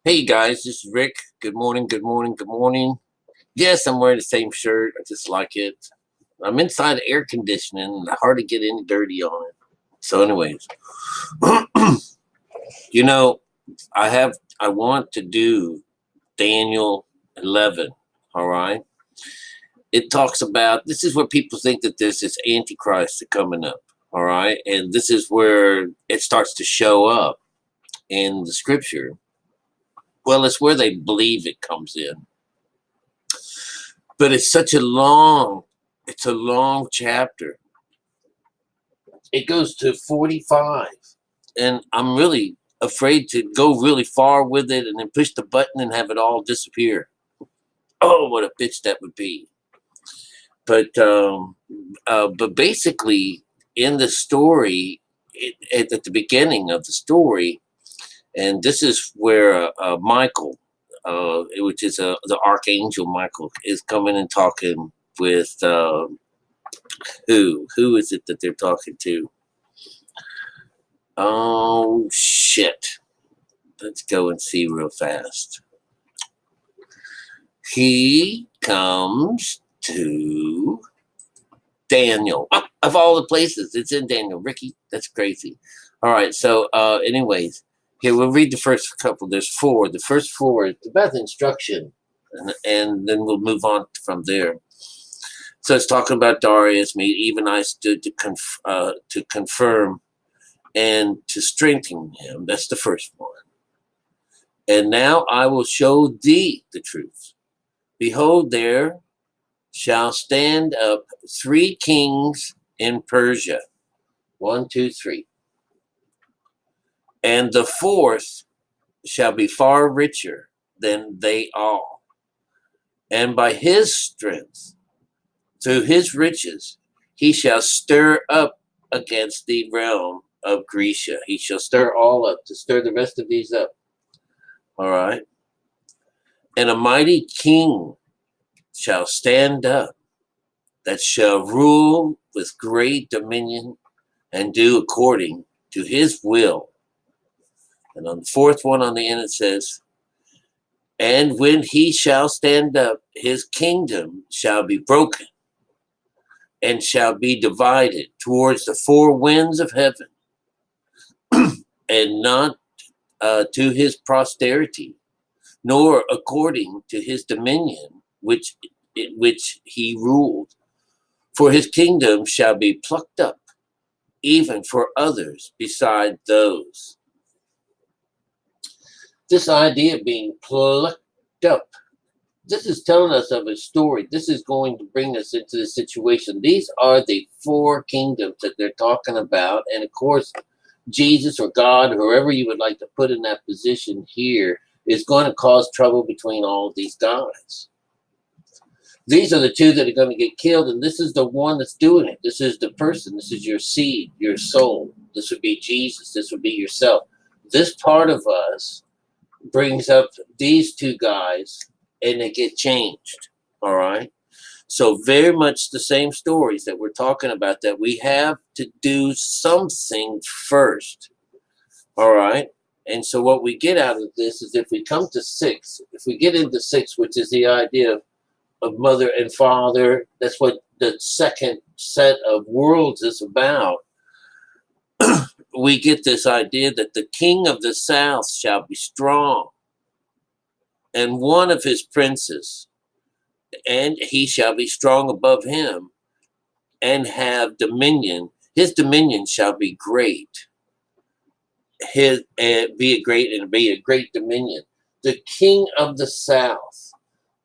Hey guys, this is Rick. Good morning, good morning, good morning. Yes, I'm wearing the same shirt. I just like it. I'm inside air conditioning and hard to get any dirty on it. So, anyways, you know, I want to do Daniel 11. All right. It talks about this is where people think that there's this Antichrist coming up. All right. And this is where it starts to show up in the scripture. Well, it's where they believe it comes in. But it's a long chapter. It goes to 45. And I'm really afraid to go really far with it and then push the button and have it all disappear. Oh, what a bitch that would be. But basically, in the story, at the beginning of the story, and this is where Michael, which is the archangel Michael, is coming and talking with who is it that they're talking to? Oh shit! Let's go and see real fast. He comes to Daniel. Of all the places, it's in Daniel. Ricky, that's crazy. All right, so anyways, here we'll read the first couple. There's four. The first four is about the instruction, and then we'll move on from there. So it's talking about Darius. Me, even I stood to confirm and to strengthen him. That's the first one. And now I will show thee the truth. Behold, there shall stand up 3 kings in Persia. 1, 2, 3. And the fourth shall be far richer than they all. And by his strength, through his riches, he shall stir up against the realm of Grecia. He shall stir all up, to stir the rest of these up. All right. And a mighty king shall stand up, that shall rule with great dominion and do according to his will. And on the fourth one on the end it says, and when he shall stand up, his kingdom shall be broken and shall be divided towards the 4 winds of heaven, and not to his posterity, nor according to his dominion which he ruled. For his kingdom shall be plucked up, even for others beside those. This idea of being plucked up, this is telling us of a story. This is going to bring us into the situation. These are the 4 kingdoms that they're talking about. And of course, Jesus or God, whoever you would like to put in that position here, is going to cause trouble between all of these guys. These are the 2 that are going to get killed, and this is the one that's doing it. This is the person. This is your seed, your soul. This would be Jesus. This would be yourself. This part of us brings up these 2 guys, and they get changed. All right. So very much the same stories that we're talking about, that we have to do something first. All right. And so what we get out of this is, if we come to 6, if we get into 6, which is the idea of mother and father, that's what the second set of worlds is about. We get this idea that the king of the south shall be strong, and one of his princes, and he shall be strong above him, and have dominion. His dominion shall be great. Be a great dominion. The king of the south.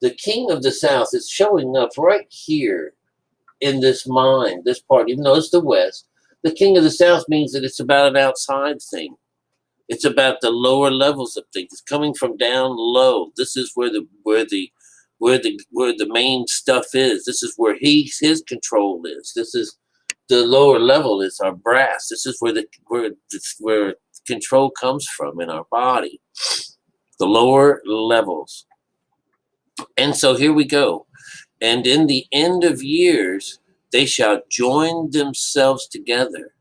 The king of the south is showing up right here in this mind, this part, even though it's the west. The king of the south means that it's about an outside thing. It's about the lower levels of things. It's coming from down low. This is where the main stuff is. This is where his control is. This is the lower level, is our brass. This is where control comes from in our body. The lower levels. And so here we go. And in the end of years, they shall join themselves together.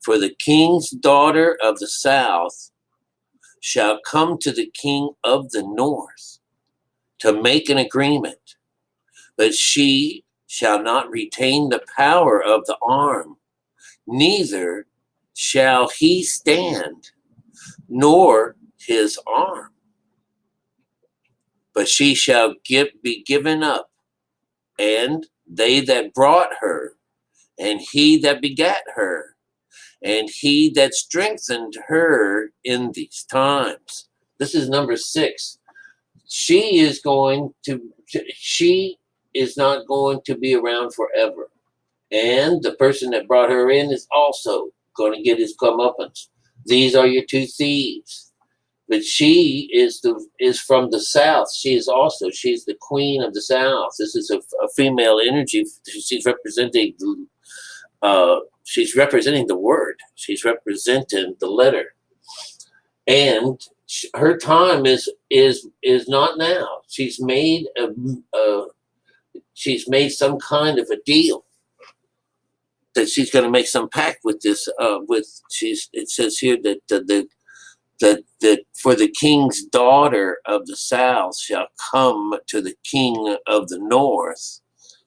For the king's daughter of the south shall come to the king of the north to make an agreement, but she shall not retain the power of the arm, neither shall he stand, nor his arm, but she shall be given up, and they that brought her, and he that begat her, and he that strengthened her in these times. This is number 6. She is not going to be around forever. And the person that brought her in is also going to get his comeuppance. These are your 2 thieves. But she is from the south. She's the queen of the south. This is a female energy. She's representing the word. She's representing the letter. And her time is not now. She's made some kind of a deal that she's going to make some pact with this. It says here that for the king's daughter of the south shall come to the king of the north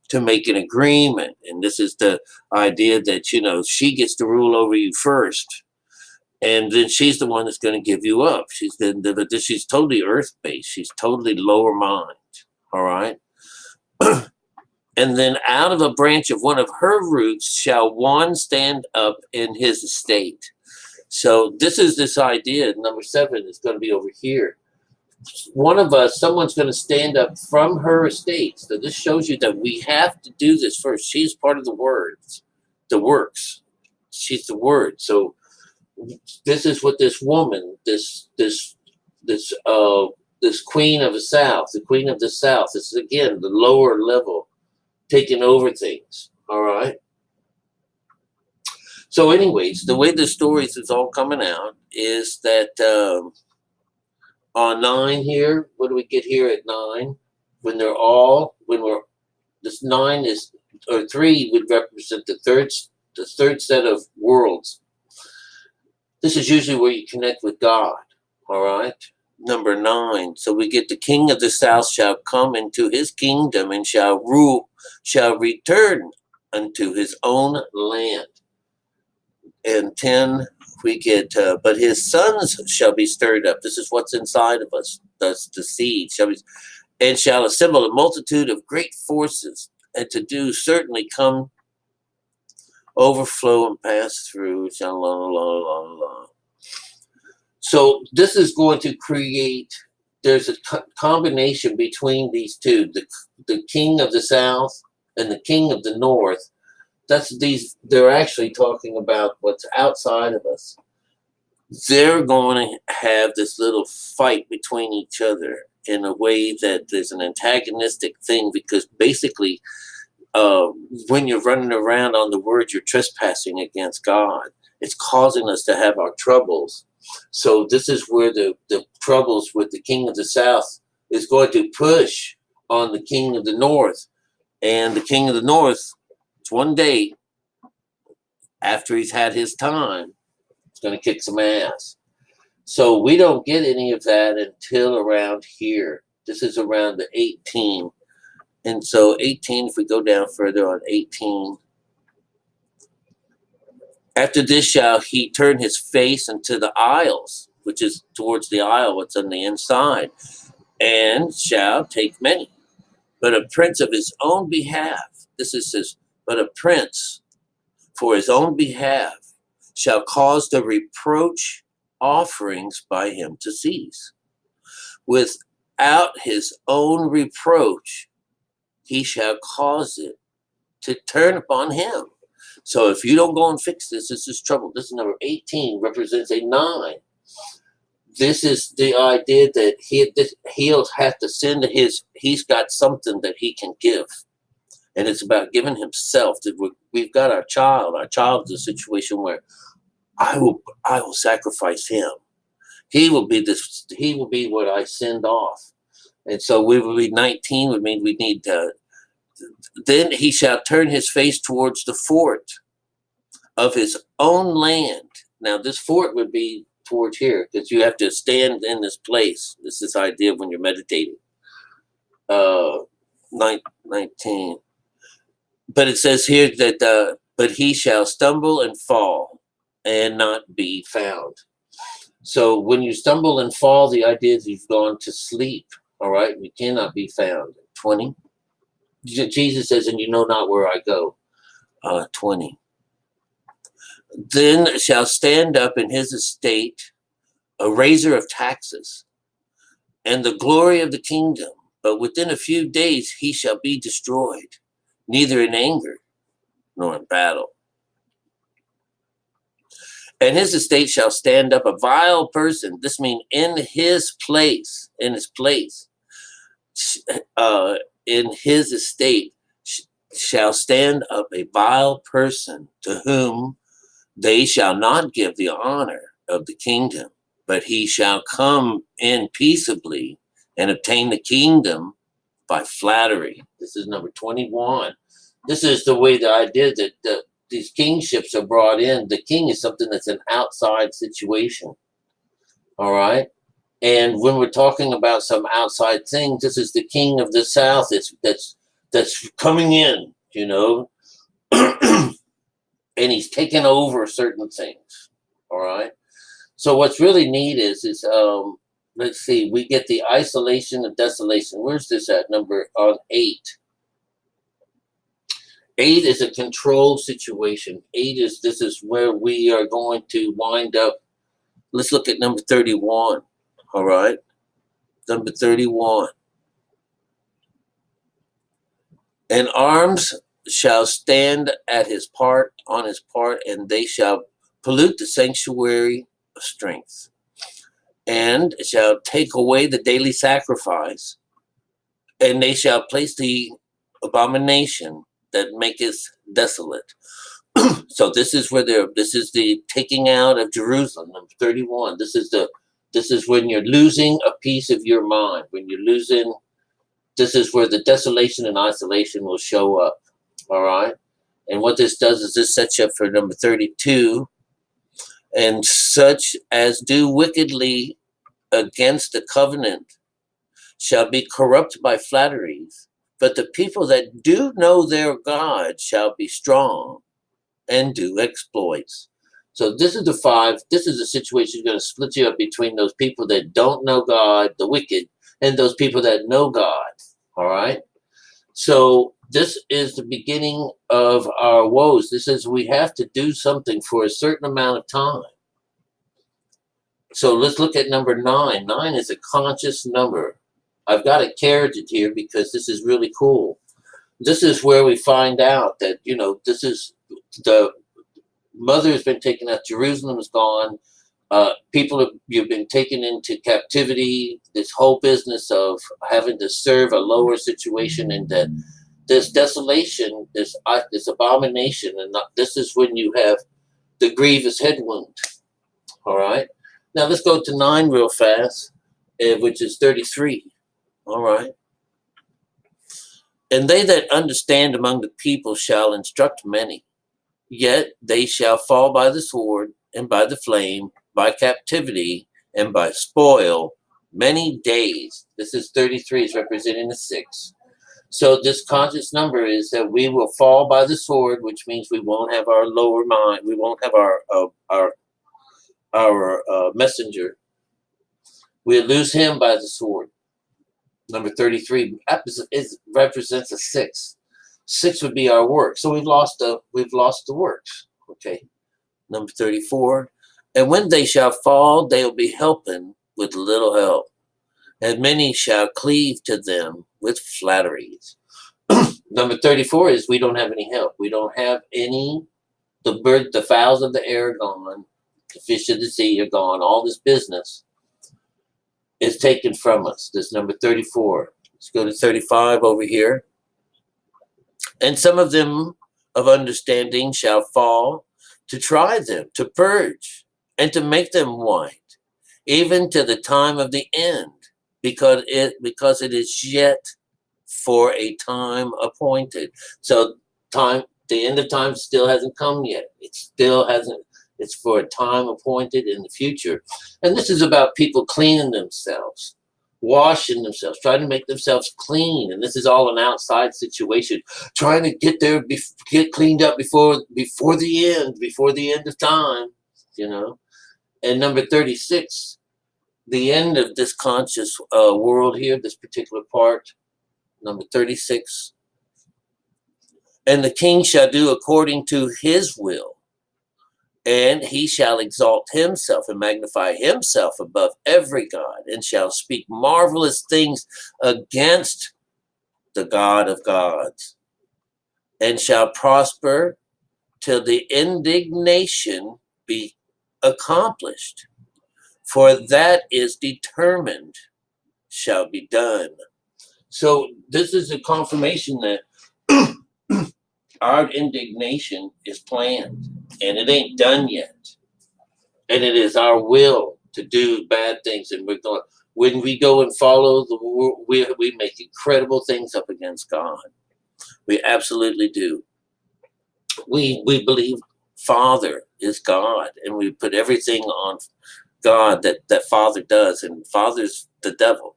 to make an agreement. And this is the idea that, she gets to rule over you first. And then she's the one that's going to give you up. She's totally earth-based. She's totally lower mind. All right? And then out of a branch of one of her roots shall one stand up in his estate. So this idea, number 7 is going to be over here. Someone's going to stand up from her estate. So this shows you that we have to do this first. She's part of the works. She's the word. So this is what this woman, this queen of the south, this is again the lower level, taking over things. All right. So anyways, the way the stories is all coming out is that on 9 here, what do we get here at 9? This 9 is, or 3 would represent the third set of worlds. This is usually where you connect with God. All right. Number 9. So we get the king of the south shall come into his kingdom and shall return unto his own land. And 10, we get, but his sons shall be stirred up. This is what's inside of us. Thus the seed shall assemble a multitude of great forces, and to do certainly come, overflow and pass through. So this is going to create, there's a combination between these two, the king of the south and the king of the north. They're actually talking about what's outside of us. They're going to have this little fight between each other in a way that there's an antagonistic thing, because basically when you're running around on the word, you're trespassing against God. It's causing us to have our troubles. So this is where the troubles with the king of the south is going to push on the king of the north. And the king of the north, one day after he's had his time, he's going to kick some ass. So we don't get any of that until around here. This is around the 18. And so 18, if we go down further on 18, after this shall he turn his face into the isles, which is towards the isle, what's on the inside, and shall take many. But a prince of his own behalf, but a prince for his own behalf shall cause the reproach offerings by him to cease. Without his own reproach, he shall cause it to turn upon him. So if you don't go and fix this is trouble. This is number 18, represents a 9. This is the idea that he'll have to send he's got something that he can give. And it's about giving himself. We've got our child. Our child is a situation where I will sacrifice him. He will be what I send off. And so we will be 19 would mean we need then he shall turn his face towards the fort of his own land. Now this fort would be towards here, because you have to stand in this place. This is the idea when you're meditating. 19. But it says here that, but he shall stumble and fall and not be found. So when you stumble and fall, the idea is you've gone to sleep. All right. You cannot be found. 20. Jesus says, and you know not where I go. 20. Then shall stand up in his estate a raiser of taxes and the glory of the kingdom. But within a few days he shall be destroyed, neither in anger nor in battle. And his estate shall stand up a vile person. This means in his place, in his estate shall stand up a vile person to whom they shall not give the honor of the kingdom, but he shall come in peaceably and obtain the kingdom by flattery. This is number 21. This is the way the idea that these kingships are brought in. The king is something that's an outside situation. All right. And when we're talking about some outside things, this is the king of the south that's coming in, you know, and he's taken over certain things. All right. So what's really neat is let's see, we get the isolation and desolation. Where's this at? Number on 8. 8 is a control situation. This is where we are going to wind up. Let's look at number 31. All right. Number 31. And arms shall stand at his part, on his part, and they shall pollute the sanctuary of strength, and shall take away the daily sacrifice, and they shall place the abomination that maketh desolate. So this is where this is the taking out of Jerusalem, number 31. This is when you're losing a piece of your mind. When you're losing, this is where the desolation and isolation will show up. All right. And what this does is this sets you up for number 32. And such as do wickedly against the covenant shall be corrupt by flatteries, but the people that do know their God shall be strong and do exploits. So this is the 5. This is the situation going to split you up between those people that don't know God, the wicked, and those people that know God. All right. So this is the beginning of our woes. This is we have to do something for a certain amount of time. So let's look at number 9. 9 is a conscious number. I've got a carriage here because this is really cool. This is where we find out that, you know, this is the mother has been taken out. Jerusalem is gone. You've been taken into captivity. This whole business of having to serve a lower situation, and that this desolation, this abomination, and this is when you have the grievous head wound. All right. Now let's go to 9 real fast, which is 33. All right. And they that understand among the people shall instruct many, yet they shall fall by the sword and by the flame, by captivity and by spoil many days. This is 33 is representing the 6. So this conscious number is that we will fall by the sword, which means we won't have our lower mind. We won't have our messenger. We'll lose him by the sword. Number 33 represents a 6. 6 would be our work. So we've lost the works. Okay. Number 34. And when they shall fall, they'll be helping with little help, and many shall cleave to them with flatteries. Number 34 is we don't have any help. We don't have any. The fowls of the air are gone. The fish of the sea are gone. All this business is taken from us. This number 34. Let's go to 35 over here. And some of them of understanding shall fall to try them, to purge, and to make them white, even to the time of the end, because it is yet for a time appointed. So the end of time still hasn't come yet. It still hasn't. It's for a time appointed in the future. And this is about people cleaning themselves, washing themselves, trying to make themselves clean. And this is all an outside situation, trying to get there, get cleaned up before the end of time, you know. And number 36, the end of this conscious world here, this particular part, number 36. And the king shall do according to his will, and he shall exalt himself and magnify himself above every god, and shall speak marvelous things against the God of gods, and shall prosper till the indignation be accomplished. For that is determined shall be done. So this is a confirmation that our indignation is planned, and it ain't done yet. And it is our will to do bad things, and we're going. When we go and follow the world, we make incredible things up against God. We absolutely do. We believe Father is God, and we put everything on God that Father does, and Father's the devil.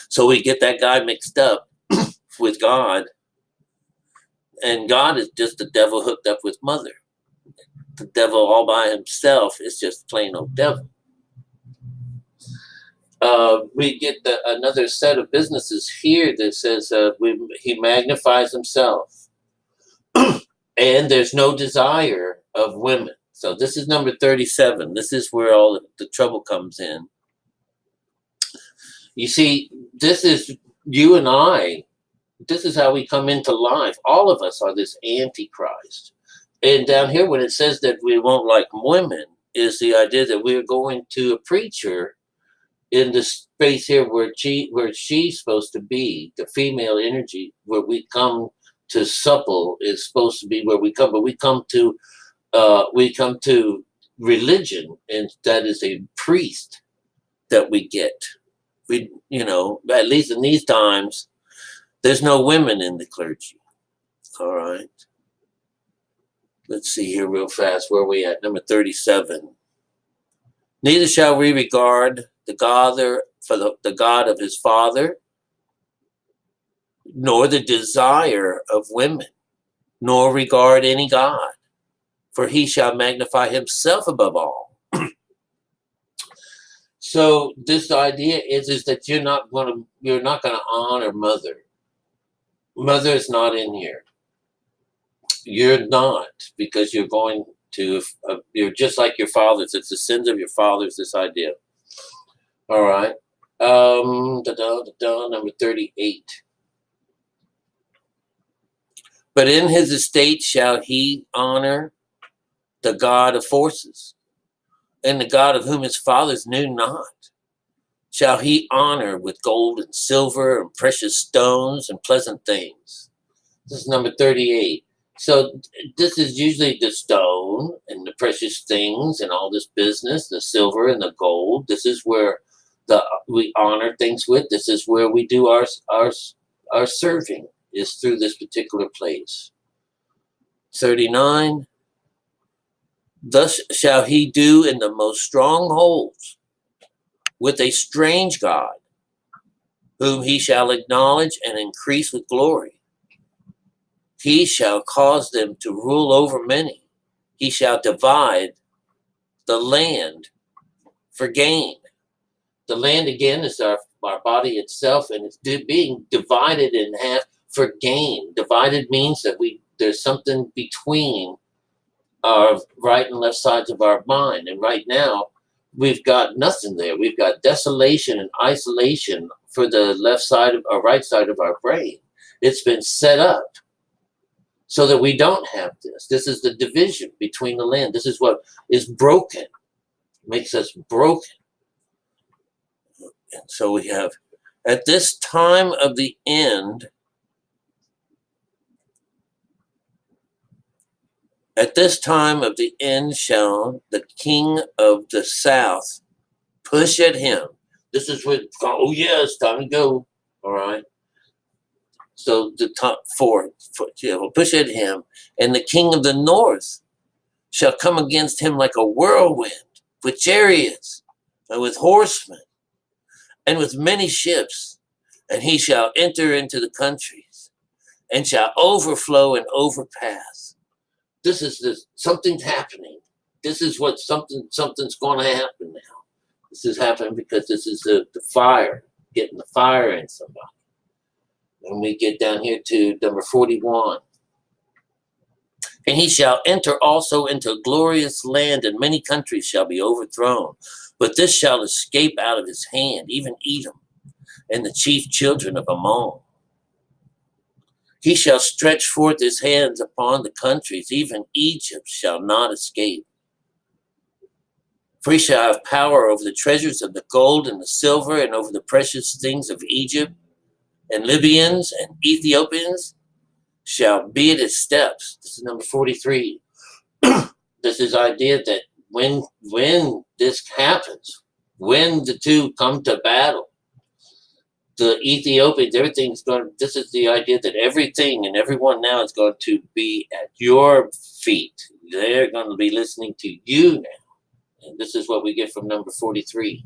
So we get that guy mixed up with God, and God is just the devil hooked up with Mother. The devil all by himself is just plain old devil. We get another set of businesses here that says he magnifies himself, and there's no desire of women. So this is number 37. This is where all the trouble comes in. You see, this is you and I. This is how we come into life. All of us are this Antichrist. And down here, when it says that we won't like women, is the idea that we're going to a preacher in the space here where she's supposed to be, the female energy, where we come to supple is supposed to be where we come, but we come to religion, and that is a priest that we get. We, at least in these times, there's no women in the clergy. All right. Let's see here real fast. Where are we at? Number 37. Neither shall we regard the God of his father, nor the desire of women, nor regard any God, for he shall magnify himself above all. So this idea is that you're not going to honor Mother. Mother is not in here. You're not, because you're going to. You're just like your fathers. It's the sins of your fathers. This idea. All right. Number 38. But in his estate shall he honor the God of forces, and the God of whom his fathers knew not shall he honor with gold and silver and precious stones and pleasant things. This is number 38. So this is usually the stone and the precious things and all this business, the silver and the gold. This is where we honor things with. This is where we do our serving, is through this particular place. 39. Thus shall he do in the most strongholds with a strange God, whom he shall acknowledge and increase with glory. He shall cause them to rule over many. He shall divide the land for gain. The land, again, is our body itself, and it's being divided in half for gain. Divided means that there's something between our right and left sides of our mind. And right now, we've got nothing there. We've got desolation and isolation for the left side or right side of our brain. It's been set up so that we don't have this. This is the division between the land. This is what is broken, makes us broken. And so we have, at this time of the end, shall the king of the south push at him. This is what, oh yeah, it's time to go. All right. So the top four, will push at him, and the king of the north shall come against him like a whirlwind, with chariots, and with horsemen, and with many ships, and he shall enter into the countries, and shall overflow and overpass. This is something's happening. This is what something's going to happen now. This is happening because this is the fire, getting the fire in somebody. And we get down here to number 41. And he shall enter also into a glorious land, and many countries shall be overthrown. But this shall escape out of his hand, even Edom, and the chief children of Ammon. He shall stretch forth his hands upon the countries, even Egypt shall not escape. For he shall have power over the treasures of the gold and the silver, and over the precious things of Egypt, and Libyans and Ethiopians shall be at his steps. This is number 43. This is idea that when this happens, when the two come to battle, the Ethiopians, everything's going. This is the idea that everything and everyone now is going to be at your feet. They're going to be listening to you now, and this is what we get from number 43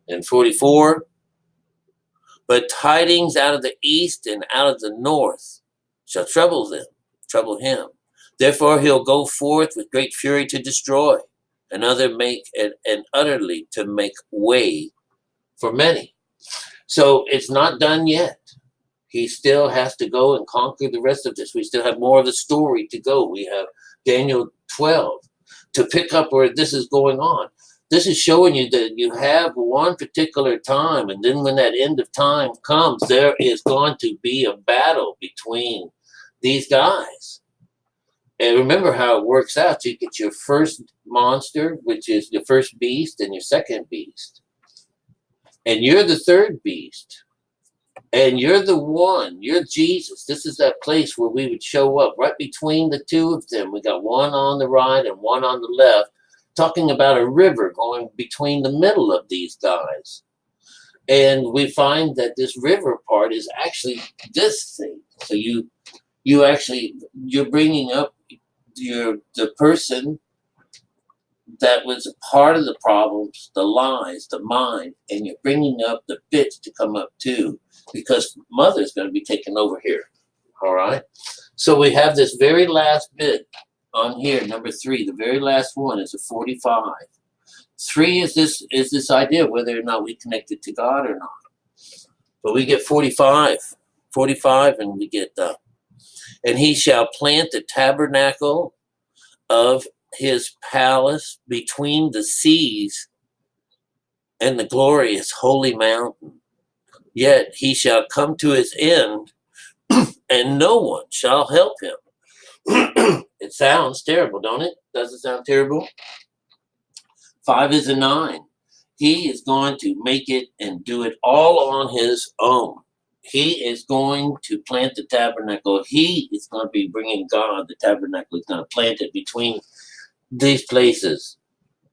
and 44. But tidings out of the east and out of the north shall trouble him. Therefore he'll go forth with great fury to destroy, and utterly to make way for many. So it's not done yet. He still has to go and conquer the rest of this. We still have more of the story to go. We have Daniel 12 to pick up where this is going on. This is showing you that you have one particular time, and then when that end of time comes, there is going to be a battle between these guys. And remember how it works out. You get your first monster, which is your first beast, and your second beast. And you're the third beast. And you're the one. You're Jesus. This is that place where we would show up right between the two of them. We got one on the right and one on the left, talking about a river going between the middle of these guys. And we find that this river part is actually this thing. So you're bringing up the person that was a part of the problems, the lies, the mind, and you're bringing up the bits to come up too, because mother's going to be taken over here. All right. So we have this very last bit on here, number 3. The very last one is a 45. 3 is this idea whether or not we connected to God or not. But we get 45, and we get and he shall plant the tabernacle of his palace between the seas and the glorious holy mountain. Yet he shall come to his end, and no one shall help him. It sounds terrible, don't it? Does it sound terrible? 5 is a 9. He is going to make it and do it all on his own. He is going to plant the tabernacle. He is going to be bringing God. The tabernacle is going to plant it between these places.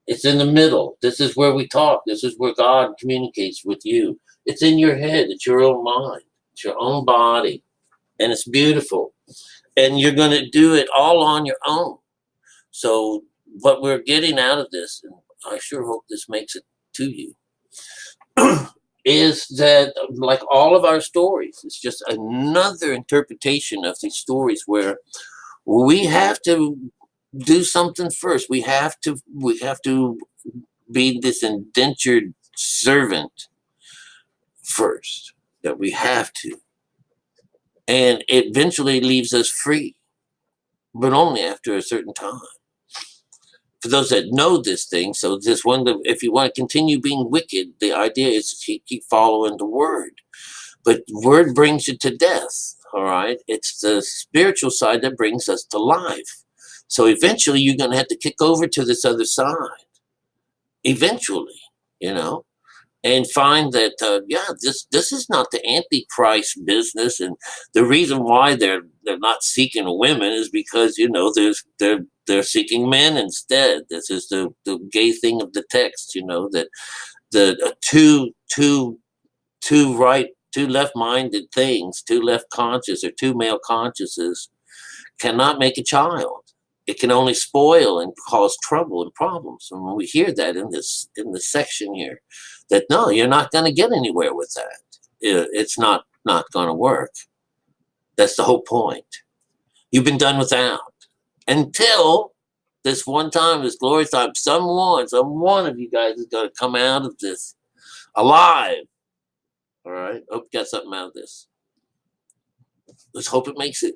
It's in the middle. This is where we talk. This is where God communicates with you. It's in your head. It's your own mind. It's your own body. And it's beautiful. And you're going to do it all on your own. So what we're getting out of this, and I sure hope this makes it to you, is that like all of our stories, it's just another interpretation of these stories where we have to do something first. We have to be this indentured servant first, that we have to. And it eventually leaves us free, but only after a certain time. For those that know this thing, so this one, if you want to continue being wicked, the idea is to keep following the word. But word brings you to death, all right? It's the spiritual side that brings us to life. So eventually you're going to have to kick over to this other side. Eventually, and find that, this is not the Antichrist business. And the reason why they're not seeking women is because, they're seeking men instead. This is the gay thing of the text, that the two left-minded things, two left conscious or two male consciouses cannot make a child. it can only spoil and cause trouble and problems. And when we hear that in this section here, that no, you're not going to get anywhere with that. It's not going to work. That's the whole point. You've been done without until this one time, this glorious time. Some one of you guys is going to come out of this alive. All right. Hope you got something out of this. Let's hope it makes it